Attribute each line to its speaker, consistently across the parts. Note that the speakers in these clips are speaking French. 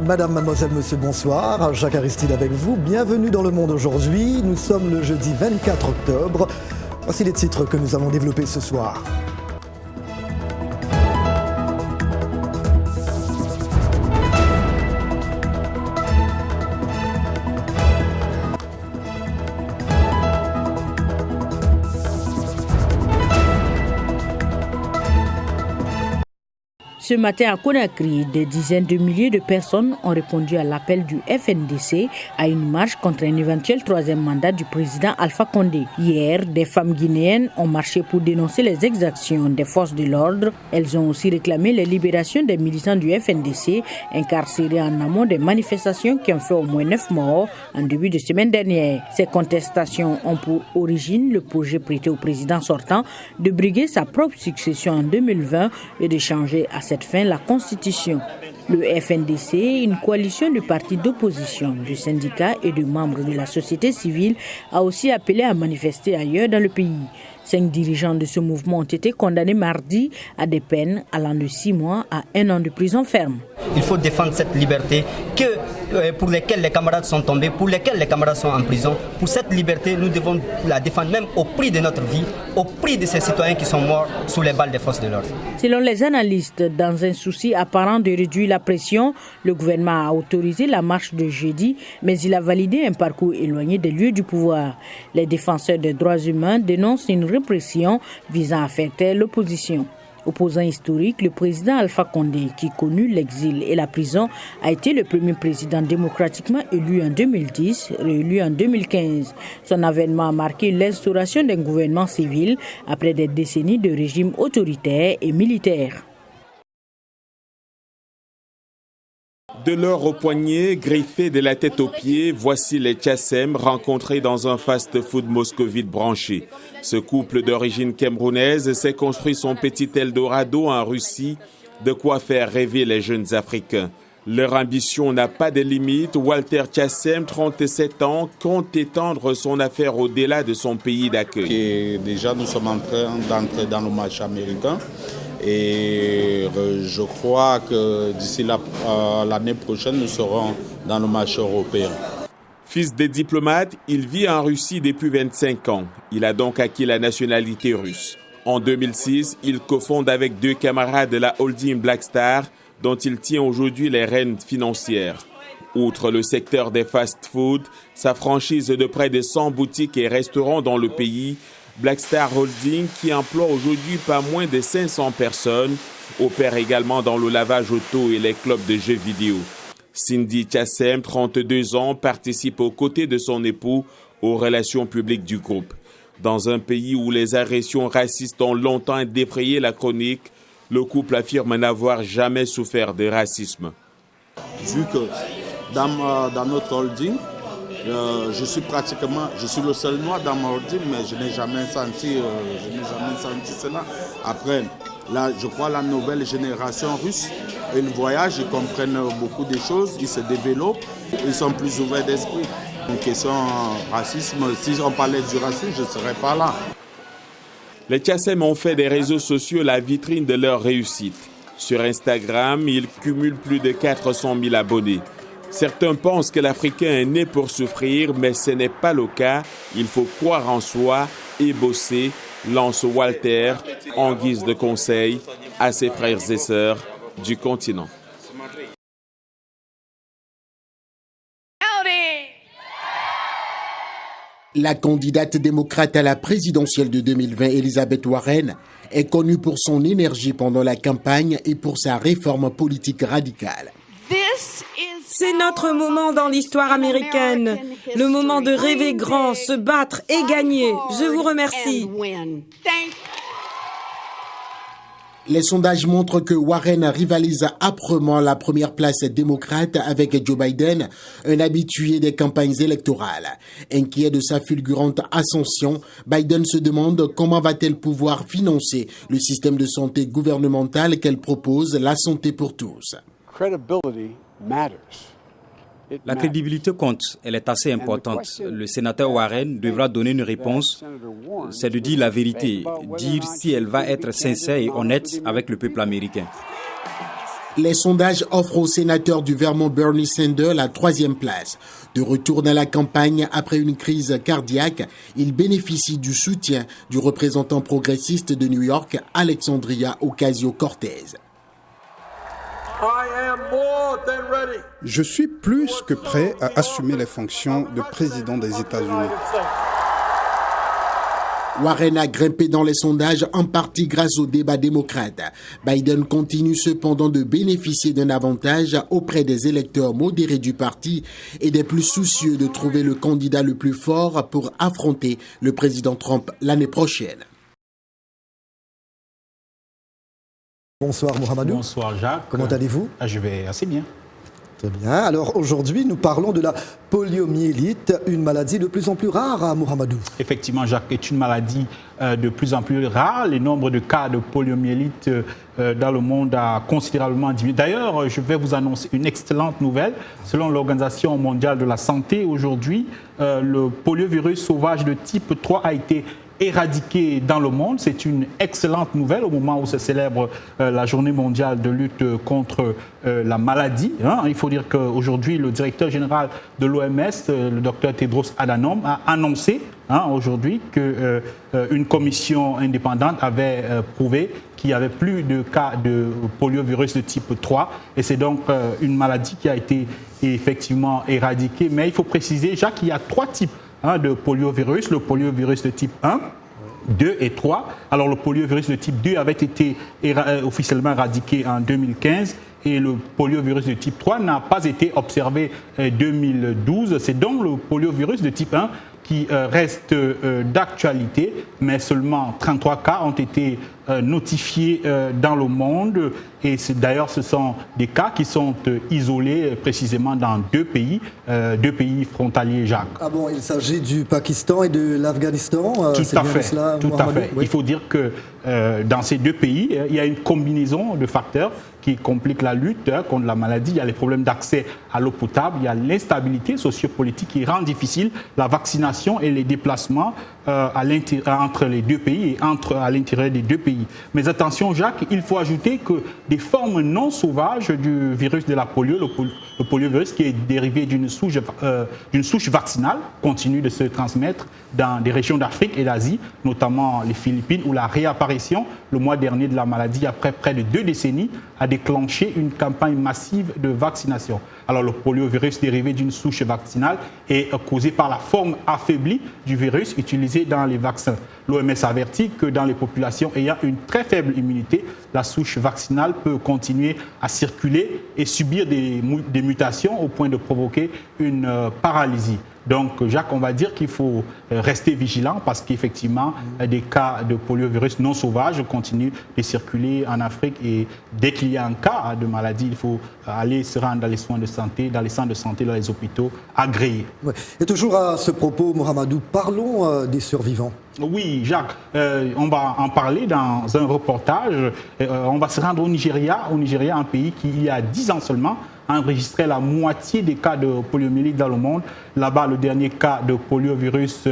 Speaker 1: Madame, mademoiselle, monsieur, bonsoir. Jacques Aristide avec vous. Bienvenue dans Le Monde aujourd'hui. Nous sommes le jeudi 24 octobre. Voici les titres que nous allons développer ce soir.
Speaker 2: Ce matin à Conakry, des dizaines de milliers de personnes ont répondu à l'appel du FNDC à une marche contre un éventuel troisième mandat du président Alpha Condé. Hier, des femmes guinéennes ont marché pour dénoncer les exactions des forces de l'ordre. Elles ont aussi réclamé la libération des militants du FNDC incarcérés en amont des manifestations qui ont fait au moins 9 morts en début de semaine dernière. Ces contestations ont pour origine le projet prêté au président sortant de briguer sa propre succession en 2020 et de changer à cette fin la Constitution. Le FNDC, une coalition de partis d'opposition, de syndicats et de membres de la société civile, a aussi appelé à manifester ailleurs dans le pays. 5 dirigeants de ce mouvement ont été condamnés mardi à des peines allant de 6 mois à 1 an de prison ferme.
Speaker 3: Il faut défendre cette liberté pour laquelle les camarades sont tombés, pour laquelle les camarades sont en prison. Pour cette liberté, nous devons la défendre même au prix de notre vie, au prix de ces citoyens qui sont morts sous les balles des forces de l'ordre.
Speaker 2: Selon les analystes, dans un souci apparent de réduire la pression, le gouvernement a autorisé la marche de jeudi, mais il a validé un parcours éloigné des lieux du pouvoir. Les défenseurs des droits humains dénoncent une répression visant à faire taire l'opposition. Opposant historique, le président Alpha Condé, qui connut l'exil et la prison, a été le premier président démocratiquement élu en 2010, réélu en 2015. Son avènement a marqué l'instauration d'un gouvernement civil après des décennies de régime autoritaire et militaire.
Speaker 4: De l'or au poignet, griffé de la tête aux pieds, voici les Tchassem rencontrés dans un fast-food moscovite branché. Ce couple d'origine camerounaise s'est construit son petit Eldorado en Russie, de quoi faire rêver les jeunes Africains. Leur ambition n'a pas de limite. Walter Tchassem, 37 ans, compte étendre son affaire au-delà de son pays d'accueil.
Speaker 5: Et déjà, nous sommes en train d'entrer dans le match américain. Et je crois que d'ici l'année prochaine, nous serons dans le match européen.
Speaker 4: Fils de diplomate, il vit en Russie depuis 25 ans. Il a donc acquis la nationalité russe. En 2006, il cofonde avec 2 camarades la holding Black Star, dont il tient aujourd'hui les rênes financières. Outre le secteur des fast-food, sa franchise de près de 100 boutiques et restaurants dans le pays, Black Star Holding, qui emploie aujourd'hui pas moins de 500 personnes, opère également dans le lavage auto et les clubs de jeux vidéo. Cindy Tchassem, 32 ans, participe aux côtés de son époux aux relations publiques du groupe. Dans un pays où les agressions racistes ont longtemps défrayé la chronique, le couple affirme n'avoir jamais souffert de racisme.
Speaker 5: Vu que dans notre holding, je suis le seul noir dans ma holding, mais je n'ai jamais senti cela. Après, là, je crois la nouvelle génération russe, ils voyagent, ils comprennent beaucoup de choses, ils se développent, ils sont plus ouverts d'esprit. Une question racisme, si on parlait du racisme, je ne serais pas là.
Speaker 4: Les Tchassem ont fait des réseaux sociaux la vitrine de leur réussite. Sur Instagram, ils cumulent plus de 400 000 abonnés. Certains pensent que l'Africain est né pour souffrir, mais ce n'est pas le cas. Il faut croire en soi et bosser, lance Walter en guise de conseil à ses frères et sœurs du continent.
Speaker 6: La candidate démocrate à la présidentielle de 2020, Elizabeth Warren, est connue pour son énergie pendant la campagne et pour sa réforme politique radicale.
Speaker 7: C'est notre moment dans l'histoire américaine, le moment de rêver grand, se battre et gagner. Je vous remercie.
Speaker 6: Les sondages montrent que Warren rivalise âprement la première place démocrate avec Joe Biden, un habitué des campagnes électorales. Inquiet de sa fulgurante ascension, Biden se demande comment va-t-elle pouvoir financer le système de santé gouvernemental qu'elle propose, la santé pour tous.
Speaker 8: La crédibilité compte, elle est assez importante. Le sénateur Warren devra donner une réponse, c'est de dire la vérité, dire si elle va être sincère et honnête avec le peuple américain.
Speaker 6: Les sondages offrent au sénateur du Vermont Bernie Sanders la 3e place. De retour dans la campagne après une crise cardiaque, il bénéficie du soutien du représentant progressiste de New York, Alexandria Ocasio-Cortez.
Speaker 9: Je suis plus que prêt à assumer les fonctions de président des États-Unis.
Speaker 6: Warren a grimpé dans les sondages en partie grâce au débat démocrate. Biden continue cependant de bénéficier d'un avantage auprès des électeurs modérés du parti et des plus soucieux de trouver le candidat le plus fort pour affronter le président Trump l'année prochaine.
Speaker 1: Bonsoir Mohamedou.
Speaker 10: Bonsoir Jacques.
Speaker 1: Comment allez-vous?
Speaker 10: Je vais assez bien.
Speaker 1: Très bien. Alors aujourd'hui, nous parlons de la poliomyélite, une maladie de plus en plus rare à Mohamedou.
Speaker 10: Effectivement, Jacques, est une maladie de plus en plus rare. Le nombre de cas de poliomyélite dans le monde a considérablement diminué. D'ailleurs, je vais vous annoncer une excellente nouvelle. Selon l'Organisation mondiale de la santé, aujourd'hui, le poliovirus sauvage de type 3 a été éradiqué dans le monde. C'est une excellente nouvelle au moment où se célèbre la journée mondiale de lutte contre la maladie. Il faut dire qu'aujourd'hui, le directeur général de l'OMS, le docteur Tedros Adhanom, a annoncé aujourd'hui qu'une commission indépendante avait prouvé qu'il n'y avait plus de cas de poliovirus de type 3. Et c'est donc une maladie qui a été effectivement éradiquée. Mais il faut préciser, Jacques, qu'il y a 3 types de poliovirus, le poliovirus de type 1, 2 et 3. Alors le poliovirus de type 2 avait été officiellement éradiqué en 2015 et le poliovirus de type 3 n'a pas été observé en 2012. C'est donc le poliovirus de type 1 qui reste d'actualité, mais seulement 33 cas ont été notifiés dans le monde. Et d'ailleurs, ce sont des cas qui sont isolés précisément dans 2 pays frontaliers, Jacques.
Speaker 1: Ah bon, il s'agit du Pakistan et de l'Afghanistan.
Speaker 10: Tout à fait. Oui. Il faut dire que dans ces 2 pays, il y a une combinaison de facteurs qui compliquent la lutte contre la maladie. Il y a les problèmes d'accès à l'eau potable, il y a l'instabilité sociopolitique qui rend difficile la vaccination et les déplacements entre les 2 pays et à l'intérieur des 2 pays. Mais attention, Jacques, il faut ajouter que des formes non sauvages du virus de la polio, le poliovirus qui est dérivé d'une souche vaccinale, continue de se transmettre dans des régions d'Afrique et d'Asie, notamment les Philippines, où la réapparition le mois dernier de la maladie, après près de 2 décennies, a déclenché une campagne massive de vaccination. Alors le poliovirus dérivé d'une souche vaccinale est causé par la forme affaiblie du virus utilisé dans les vaccins. L'OMS avertit que dans les populations ayant une très faible immunité, la souche vaccinale peut continuer à circuler et subir des mutations au point de provoquer une paralysie. Donc, Jacques, on va dire qu'il faut rester vigilant parce qu'effectivement, des cas de poliovirus non sauvages continuent de circuler en Afrique et dès qu'il y a un cas de maladie, il faut aller se rendre dans les soins de santé, dans les centres de santé, dans les hôpitaux agréés. Ouais.
Speaker 1: Et toujours à ce propos, Mohamedou, parlons des survivants.
Speaker 10: Oui, Jacques, on va en parler dans un reportage. On va se rendre au Nigeria, un pays qui, il y a 10 ans seulement, a enregistré la moitié des cas de poliomyélite dans le monde. Là-bas, le dernier cas de poliovirus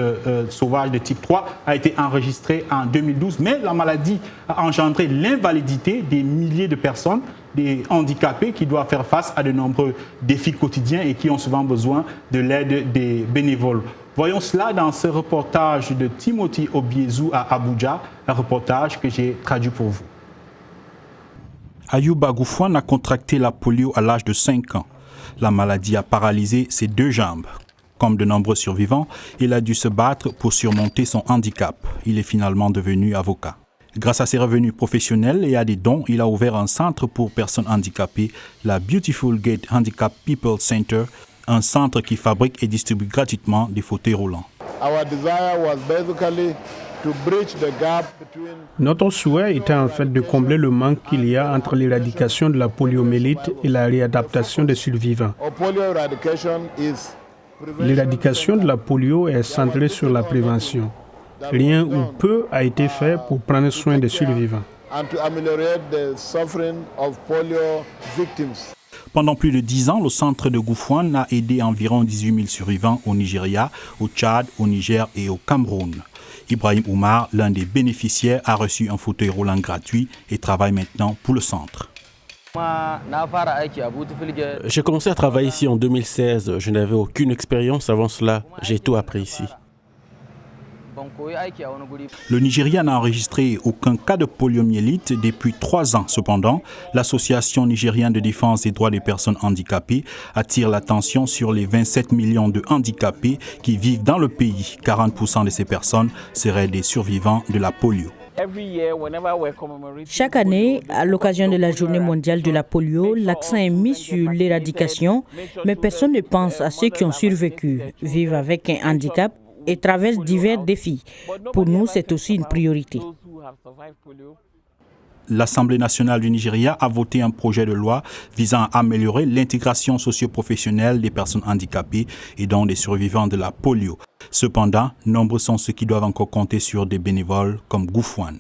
Speaker 10: sauvage de type 3 a été enregistré en 2012. Mais la maladie a engendré l'invalidité des milliers de personnes, des handicapés qui doivent faire face à de nombreux défis quotidiens et qui ont souvent besoin de l'aide des bénévoles. Voyons cela dans ce reportage de Timothy Obiezu à Abuja, un reportage que j'ai traduit pour vous. Ayuba Gouffouane a contracté la polio à l'âge de 5 ans. La maladie a paralysé ses 2 jambes. Comme de nombreux survivants, il a dû se battre pour surmonter son handicap. Il est finalement devenu avocat. Grâce à ses revenus professionnels et à des dons, il a ouvert un centre pour personnes handicapées, la Beautiful Gate Handicap People Center, un centre qui fabrique et distribue gratuitement des fauteuils roulants.
Speaker 11: Notre souhait était en fait de combler le manque qu'il y a entre l'éradication de la poliomyélite et la réadaptation des survivants. L'éradication de la polio est centrée sur la prévention. Rien ou peu a été fait pour prendre soin des survivants.
Speaker 10: Pendant plus de 10 ans, le centre de Gouffouane a aidé environ 18 000 survivants au Nigeria, au Tchad, au Niger et au Cameroun. Ibrahim Oumar, l'un des bénéficiaires, a reçu un fauteuil roulant gratuit et travaille maintenant pour le centre.
Speaker 12: J'ai commencé à travailler ici en 2016. Je n'avais aucune expérience avant cela. J'ai tout appris ici.
Speaker 10: Le Nigeria n'a enregistré aucun cas de poliomyélite depuis 3 ans. Cependant, l'Association nigérienne de défense des droits des personnes handicapées attire l'attention sur les 27 millions de handicapés qui vivent dans le pays. 40% de ces personnes seraient des survivants de la polio.
Speaker 2: Chaque année, à l'occasion de la Journée mondiale de la polio, l'accent est mis sur l'éradication, mais personne ne pense à ceux qui ont survécu, vivent avec un handicap et traversent divers défis. Pour nous, c'est aussi une priorité.
Speaker 10: L'Assemblée nationale du Nigeria a voté un projet de loi visant à améliorer l'intégration socio-professionnelle des personnes handicapées et donc des survivants de la polio. Cependant, nombreux sont ceux qui doivent encore compter sur des bénévoles comme Goufouane.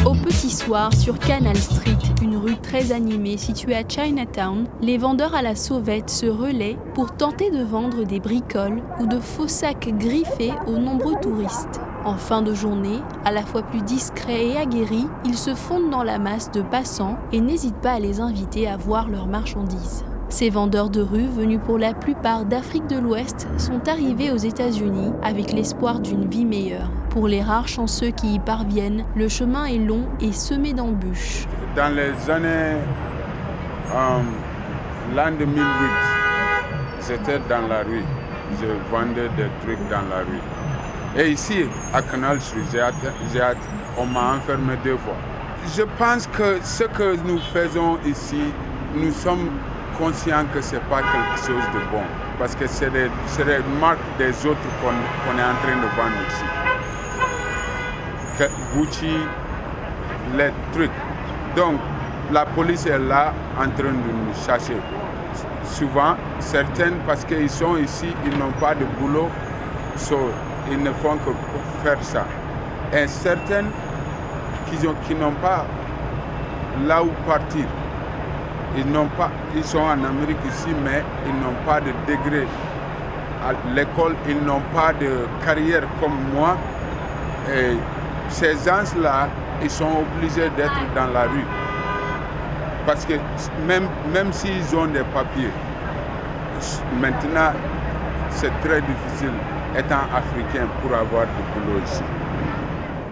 Speaker 13: Au petit soir, sur Canal Street, une rue très animée située à Chinatown, les vendeurs à la sauvette se relaient pour tenter de vendre des bricoles ou de faux sacs griffés aux nombreux touristes. En fin de journée, à la fois plus discrets et aguerris, ils se fondent dans la masse de passants et n'hésitent pas à les inviter à voir leurs marchandises. Ces vendeurs de rue, venus pour la plupart d'Afrique de l'Ouest, sont arrivés aux États-Unis avec l'espoir d'une vie meilleure. Pour les rares chanceux qui y parviennent, le chemin est long et semé d'embûches.
Speaker 5: Dans les années l'an 2008, j'étais dans la rue. Je vendais des trucs dans la rue. Et ici, à Canal Street, on m'a enfermé 2 fois. Je pense que ce que nous faisons ici, nous sommes conscients que ce n'est pas quelque chose de bon. Parce que c'est des marques des autres qu'on est en train de vendre ici. Gucci, les trucs. Donc, la police est là en train de nous chercher. Souvent, certaines, parce qu'ils sont ici, ils n'ont pas de boulot, ils ne font que faire ça. Et certaines qui n'ont pas là où partir, ils sont en Amérique ici, mais ils n'ont pas de degré à l'école, ils n'ont pas de carrière comme moi. Et ces gens-là, ils sont obligés d'être dans la rue. Parce que même s'ils ont des papiers, maintenant, c'est très difficile, étant africain, pour avoir du boulot ici.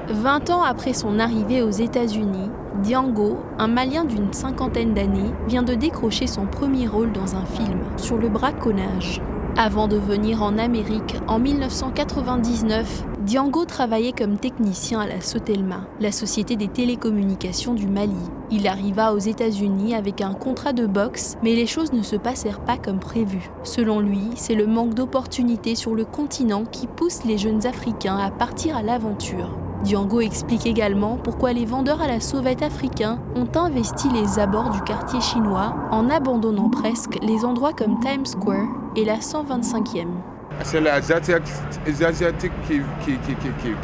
Speaker 13: 20 ans après son arrivée aux États-Unis, Diango, un Malien d'une 50aine d'années, vient de décrocher son premier rôle dans un film sur le braconnage. Avant de venir en Amérique, en 1999, Diango travaillait comme technicien à la Sotelma, la société des télécommunications du Mali. Il arriva aux États-Unis avec un contrat de boxe, mais les choses ne se passèrent pas comme prévu. Selon lui, c'est le manque d'opportunités sur le continent qui pousse les jeunes Africains à partir à l'aventure. Diango explique également pourquoi les vendeurs à la sauvette africains ont investi les abords du quartier chinois en abandonnant presque les endroits comme Times Square et la 125e.
Speaker 5: C'est les Asiatiques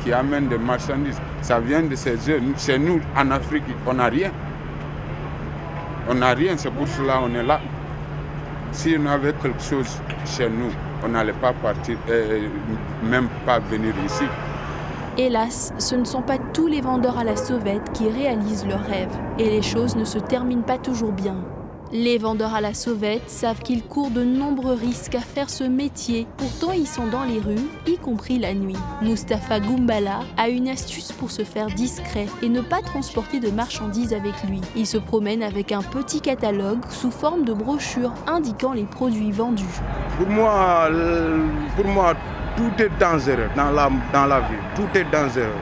Speaker 5: qui amènent des marchandises. Ça vient de ces eux. Chez nous, en Afrique, on n'a rien. On n'a rien, c'est pour cela qu'on est là. Si on avait quelque chose chez nous, on n'allait pas partir, même pas venir ici.
Speaker 13: Hélas, ce ne sont pas tous les vendeurs à la sauvette qui réalisent leurs rêves. Et les choses ne se terminent pas toujours bien. Les vendeurs à la sauvette savent qu'ils courent de nombreux risques à faire ce métier. Pourtant, ils sont dans les rues, y compris la nuit. Mustapha Goumbala a une astuce pour se faire discret et ne pas transporter de marchandises avec lui. Il se promène avec un petit catalogue sous forme de brochure indiquant les produits vendus.
Speaker 5: Pour moi, tout est dangereux dans la vie. Tout est dangereux.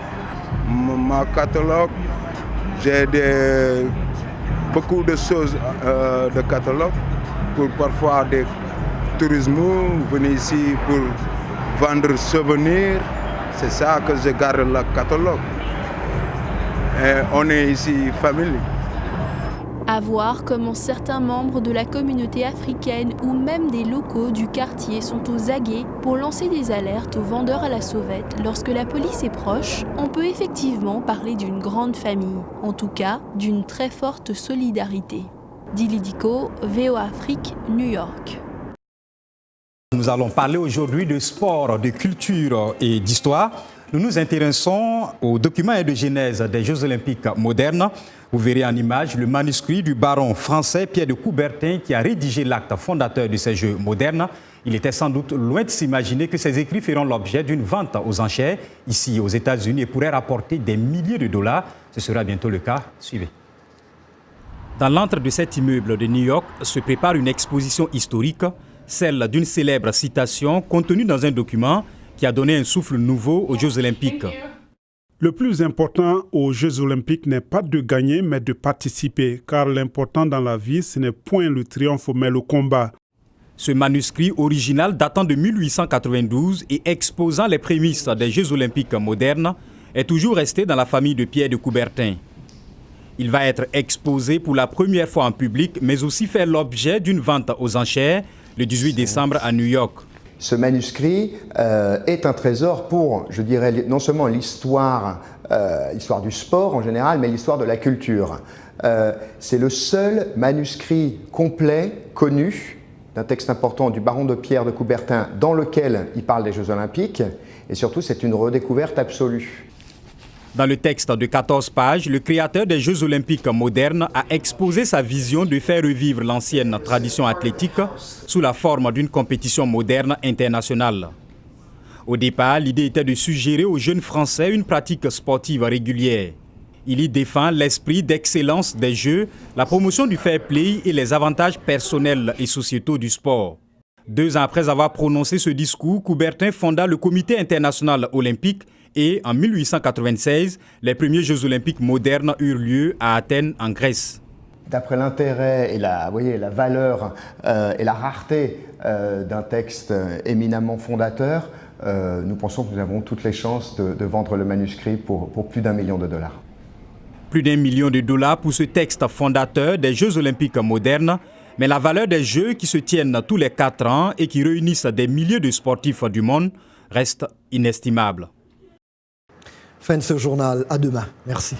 Speaker 5: Ma catalogue, j'ai beaucoup de choses de catalogue pour parfois des tourismes, venir ici pour vendre souvenirs. C'est ça que je garde le catalogue. Et on est ici famille.
Speaker 13: À voir comment certains membres de la communauté africaine ou même des locaux du quartier sont aux aguets pour lancer des alertes aux vendeurs à la sauvette. Lorsque la police est proche, on peut effectivement parler d'une grande famille, en tout cas d'une très forte solidarité. Dili Diko, VOA Afrique, New York.
Speaker 14: Nous allons parler aujourd'hui de sport, de culture et d'histoire.
Speaker 8: Nous nous intéressons au document de genèse des Jeux olympiques modernes. Vous verrez en image le manuscrit du baron français Pierre de Coubertin qui a rédigé l'acte fondateur de ces Jeux modernes. Il était sans doute loin de s'imaginer que ces écrits feront l'objet d'une vente aux enchères ici aux États-Unis et pourraient rapporter des milliers de dollars. Ce sera bientôt le cas. Suivez. Dans l'antre de cet immeuble de New York se prépare une exposition historique, celle d'une célèbre citation contenue dans un document qui a donné un souffle nouveau aux Jeux olympiques.
Speaker 11: Le plus important aux Jeux olympiques n'est pas de gagner, mais de participer, car l'important dans la vie, ce n'est point le triomphe, mais le combat.
Speaker 8: Ce manuscrit original datant de 1892 et exposant les prémices des Jeux olympiques modernes est toujours resté dans la famille de Pierre de Coubertin. Il va être exposé pour la première fois en public, mais aussi faire l'objet d'une vente aux enchères le 18 décembre à New York.
Speaker 14: Ce manuscrit est un trésor pour, je dirais, non seulement l'histoire du sport en général, mais l'histoire de la culture. C'est le seul manuscrit complet, connu, d'un texte important du baron de Pierre de Coubertin dans lequel il parle des Jeux olympiques. Et surtout, c'est une redécouverte absolue.
Speaker 8: Dans le texte de 14 pages, le créateur des Jeux olympiques modernes a exposé sa vision de faire revivre l'ancienne tradition athlétique sous la forme d'une compétition moderne internationale. Au départ, l'idée était de suggérer aux jeunes Français une pratique sportive régulière. Il y défend l'esprit d'excellence des Jeux, la promotion du fair play et les avantages personnels et sociétaux du sport. 2 ans après avoir prononcé ce discours, Coubertin fonda le Comité international olympique et en 1896, les premiers Jeux olympiques modernes eurent lieu à Athènes, en Grèce.
Speaker 14: D'après l'intérêt et la valeur et la rareté d'un texte éminemment fondateur, nous pensons que nous avons toutes les chances de vendre le manuscrit pour plus d'1 million de dollars.
Speaker 8: Plus d'1 million de dollars pour ce texte fondateur des Jeux olympiques modernes, mais la valeur des Jeux qui se tiennent tous les 4 ans et qui réunissent des milliers de sportifs du monde reste inestimable.
Speaker 1: Fin de ce journal, à demain. Merci.